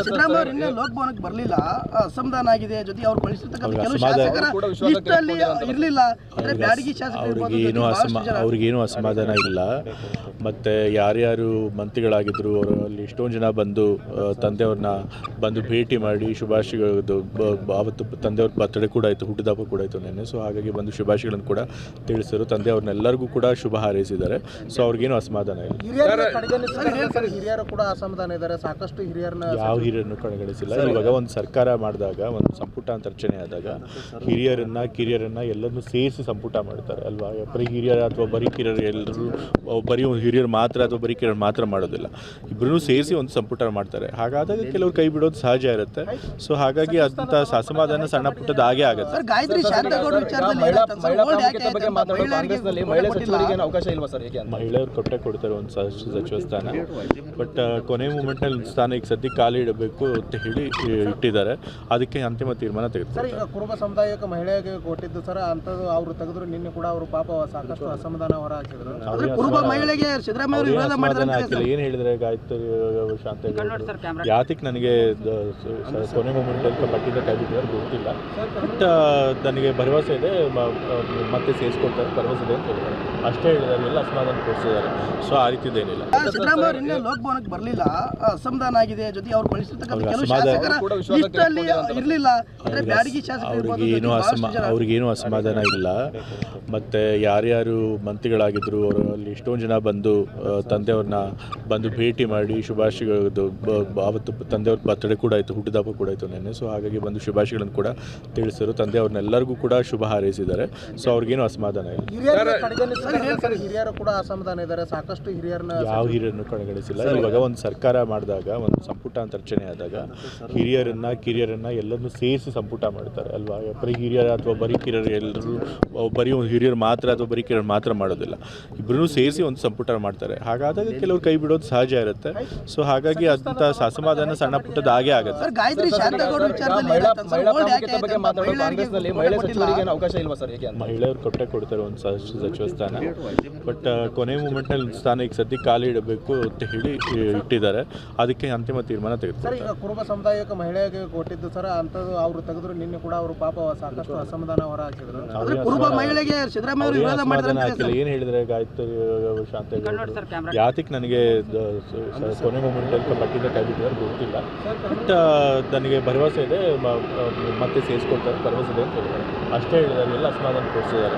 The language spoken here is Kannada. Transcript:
ಸಿದ್ದರಾಮಯ್ಯ ಇನ್ನೇ ಲೋಕಭವನಕ್ಕೆ ಬರಲಿಲ್ಲ, ಅಸಮಾಧಾನ ಆಗಿದೆ. ಜೊತೆಗೆ ಅವ್ರು ಕಳಿಸಿರ್ತಕ್ಕಂಥ ಕೆಲವು ಶಾಸಕರ ಲಿಸ್ಟಲ್ಲಿ ಇರಲಿಲ್ಲ. ಅಂದ್ರೆ ಬ್ಯಾಡಗಿ ಶಾಸಕರು ಅವ್ರಿಗೇನು ಅಸಮಾಧಾನ ಇಲ್ಲ. ಮತ್ತು ಯಾರ್ಯಾರು ಮಂತ್ರಿಗಳಾಗಿದ್ದರು ಅವರಲ್ಲಿ ಎಷ್ಟೊಂದು ಜನ ಬಂದು ತಂದೆಯವ್ರನ್ನ ಬಂದು ಭೇಟಿ ಮಾಡಿ ಶುಭಾಶಯಗಳು, ಆವತ್ತು ತಂದೆಯವ್ರ ಬರ್ತಡೇ ಕೂಡ ಆಯಿತು, ಹುಟ್ಟಿದಬ್ಬ ಕೂಡ ಆಯಿತು ನೆನ್ನೆ. ಸೊ ಹಾಗಾಗಿ ಬಂದು ಶುಭಾಶಯಗಳನ್ನು ಕೂಡ ತಿಳಿಸಿದರು. ತಂದೆಯವ್ರನ್ನೆಲ್ಲರಿಗೂ ಕೂಡ ಶುಭ ಹಾರೈಸಿದ್ದಾರೆ. ಸೊ ಅವ್ರಿಗೇನು ಅಸಮಾಧಾನ ಇಲ್ಲ. ಹಿರಿಯರು ಕೂಡ ಅಸಮಾಧಾನ ಇದ್ದಾರೆ. ಸಾಕಷ್ಟು ಹಿರಿಯರನ್ನ ಯಾವ ಹಿರಿಯರನ್ನು ಕಡೆಗಣಿಸಿಲ್ಲ. ಇವಾಗ ಒಂದು ಸರ್ಕಾರ ಮಾಡಿದಾಗ, ಒಂದು ಸಂಪುಟ ಅಂತ ರಚನೆ ಆದಾಗ ಹಿರಿಯರನ್ನ ಕಿರಿಯರನ್ನ ಎಲ್ಲರನ್ನೂ ಸೇರಿಸಿ ಸಂಪುಟ ಮಾಡ್ತಾರೆ ಅಲ್ವಾ. ಬರೀ ಹಿರಿಯರ ಅಥವಾ ಬರೀ ಕಿರಿಯರು ಎಲ್ಲರೂ ಬರೀ ಹಿರಿಯರು ಮಾತ್ರ ಅಥವಾ ಬರೀ ಕಿರಿಯರು ಮಾತ್ರ ಮಾಡೋದಿಲ್ಲ, ಇಬ್ಬರೂ ಸೇರಿಸಿ ಒಂದು ಸಂಪುಟ ಮಾಡ್ತಾರೆ. ಹಾಗಾದಾಗ ಕೆಲವರು ಕೈ ಬಿಡೋದು ಸಹಜ ಇರುತ್ತೆ. ಸೊ ಹಾಗಾಗಿ ಅಂಥ ಅಸಮಾಧಾನ ಸಣ್ಣ ಪುಟ್ಟದ ಹಾಗೆ ಆಗುತ್ತೆ. ಮಹಿಳೆಯರು ಕೊಡ್ತಾರೆ ಒಂದು ಸಚಿವ ಸ್ಥಾನ. ಬಟ್ ಕೊನೆ ಮೂಮೆಂಟ್ನಲ್ಲಿ ಒಂದು ಸ್ಥಾನ ಈಗ ಸದ್ಯಕ್ಕೆ ಖಾಲಿ ಇಡಬೇಕು ಅಂತ ಹೇಳಿ ಇಟ್ಟಿದ್ದಾರೆ. ಅದಕ್ಕೆ ಅಂತಿಮ ತೀರ್ಮಾನ ತೆಗೆದುತಾರೆ. ಈಗ ಕುರುಬ ಸಮುದಾಯಕ್ಕೆ ಮಹಿಳೆಗೆ ಕೊಟ್ಟಿದ್ದು ಸರ್, ಅಂಥದ್ದು ಅವರು ತೆಗೆದ್ರು. ನಿನ್ನೆ ಕೂಡ ಅವರು ಪಾಪ ಸಾಕಷ್ಟು ಅಸಮಾಧಾನ ಹೊರ ಹಾಕಿದ್ರು. ಕುರುಬ ಮಹಿಳೆಗೆ ಸಿದ್ದರಾಮಯ್ಯ ಏನು ಹೇಳಿದ್ರೆ ಗಾಯತ್ರಿ ಶಾಂತ ಯಾತಿಗೆ ನನಗೆ ಕೊನೆ ಮೂಮೆಂಟಲ್ಲಿ ಪಟ್ಟಿದ್ದ ಕೈ ಬಿಟ್ಟಿದ್ದಾರೆ ಗೊತ್ತಿಲ್ಲ. ಬಟ್ ನನಗೆ ಭರವಸೆ ಇದೆ, ಮತ್ತೆ ಸೇರಿಸ್ಕೊಳ್ತಾರೆ, ಭರವಸೆ ಇದೆ ಅಂತ ಹೇಳಿದ್ದಾರೆ. ಅಷ್ಟೇ ಹೇಳಿದ್ದಾರೆ, ಎಲ್ಲ ಅಸಮಾಧಾನ ತೋರಿಸಿದ್ದಾರೆ. ಸೊ ಆ ರೀತಿದ್ದೇನಿಲ್ಲ. ಸಿದ್ದರಾಮಯ್ಯ ಇನ್ನೇ ಲೋಕಭವನಕ್ಕೆ ಬರಲಿಲ್ಲ, ಅಸಮಾಧಾನ ಆಗಿದೆ. ಜೊತೆಗೆ ಅವ್ರು ಕಳಿಸಿರ್ತಕ್ಕಂಥ ಕೆಲವು ಶಾಸಕರ ಲಿಸ್ಟಲ್ಲಿ ಇರಲಿಲ್ಲ. ಅಂದ್ರೆ ಬ್ಯಾಡಗಿ ಶಾಸಕರು ಅವ್ರಿಗೇನು ಅಸಮಾಧಾನ ಇಲ್ಲ. ಮತ್ತು ಯಾರ್ಯಾರು ಮಂತ್ರಿಗಳಾಗಿದ್ದರು ಅವರಲ್ಲಿ ಎಷ್ಟೊಂದು ಜನ ಬಂದು ತಂದೆಯವ್ರನ್ನ ಬಂದು ಭೇಟಿ ಮಾಡಿ ಶುಭಾಶಯಗಳು, ಆವತ್ತು ತಂದೆಯವ್ರ ಬರ್ತಡೇ ಕೂಡ ಆಯಿತು, ಹುಟ್ಟಿದಬ್ಬ ಕೂಡ ಆಯಿತು ನೆನ್ನೆ. ಸೊ ಹಾಗಾಗಿ ಬಂದು ಶುಭಾಶಯಗಳನ್ನು ಕೂಡ ತಿಳಿಸಿದರು. ತಂದೆಯವ್ರನ್ನೆಲ್ಲರಿಗೂ ಕೂಡ ಶುಭ ಹಾರೈಸಿದ್ದಾರೆ. ಸೊ ಅವ್ರಿಗೇನು ಅಸಮಾಧಾನ ಇಲ್ಲ. ಹಿರಿಯರು ಕೂಡ ಅಸಮಾಧಾನ ಇದ್ದಾರೆ. ಸಾಕಷ್ಟು ಹಿರಿಯರನ್ನ ಯಾವ ಹಿರಿಯರನ್ನು ಕಡೆಗಣಿಸಿಲ್ಲ. ಇವಾಗ ಒಂದು ಸರ್ಕಾರ ಮಾಡಿದಾಗ, ಒಂದು ಸಂಪುಟ ಅಂತ ರಚನೆ ಆದಾಗ ಹಿರಿಯರನ್ನ ಕಿರಿಯರನ್ನ ಎಲ್ಲರನ್ನೂ ಸೇರಿಸಿ ಸಂಪುಟ ಮಾಡ್ತಾರೆ ಅಲ್ವಾ. ಬರೀ ಹಿರಿಯರ ಅಥವಾ ಬರೀ ಕಿರಿಯರು ಎಲ್ಲರೂ ಬರೀ ಹಿರಿಯರು ಮಾತ್ರ ಅಥವಾ ಬರೀ ಕಿರಿಯರು ಮಾತ್ರ ಮಾಡೋದಿಲ್ಲ, ಇಬ್ಬರೂ ಸೇರಿಸಿ ಒಂದು ಸಂಪುಟ ಮಾಡ್ತಾರೆ. ಹಾಗಾದಾಗ ಕೆಲವರು ಕೈ ಬಿಡೋದು ಸಹಜ ಇರುತ್ತೆ. ಸೊ ಹಾಗಾಗಿ ಅಂಥ ಅಸಮಾಧಾನ ಸಣ್ಣ ಪುಟ್ಟದ ಹಾಗೆ ಆಗುತ್ತೆ. ಮಹಿಳೆಯರು ಕೊಡ್ತಾರೆ ಒಂದು ಸಚಿವ ಸ್ಥಾನ. ಬಟ್ ಕೊನೆ ಮೂಮೆಂಟ್ನಲ್ಲಿ ಒಂದು ಸ್ಥಾನ ಈಗ ಸದ್ಯಕ್ಕೆ ಖಾಲಿ ಇಡಬೇಕು ಅಂತ ಹೇಳಿ ಇಟ್ಟಿದ್ದಾರೆ. ಅದಕ್ಕೆ ಅಂತಿಮ ತೀರ್ಮಾನ ತೆಗೆದುತಾರೆ. ಈಗ ಕುರುಬ ಸಮುದಾಯಕ್ಕೆ ಮಹಿಳೆಗೆ ಕೊಟ್ಟಿದ್ದು ಸರ್, ಅಂಥದ್ದು ಅವರು ತೆಗೆದ್ರು. ನಿನ್ನೆ ಕೂಡ ಅವರು ಪಾಪ ಸಾಕಷ್ಟು ಅಸಮಾಧಾನ ಹೊರ ಹಾಕಿದ್ರು. ಕುರುಬ ಮಹಿಳೆಗೆ ಸಿದ್ದರಾಮಯ್ಯ ಏನು ಹೇಳಿದ್ರೆ ಗಾಯತ್ರಿ ಶಾಂತ ಯಾತಿಗೆ ನನಗೆ ಕೊನೆ ಮೂಮೆಂಟಲ್ಲಿ ಪಟ್ಟಿದ್ದ ಕೈ ಬಿಟ್ಟಿದ್ದಾರೆ ಗೊತ್ತಿಲ್ಲ. ಬಟ್ ನನಗೆ ಭರವಸೆ ಇದೆ, ಮತ್ತೆ ಸೇರಿಸ್ಕೊಳ್ತಾರೆ, ಭರವಸೆ ಇದೆ ಅಂತ ಹೇಳಿದ್ದಾರೆ. ಅಷ್ಟೇ ಹೇಳಿದ್ದಾರೆ, ಎಲ್ಲ ಅಸಮಾಧಾನ ತೋರಿಸಿದ್ದಾರೆ.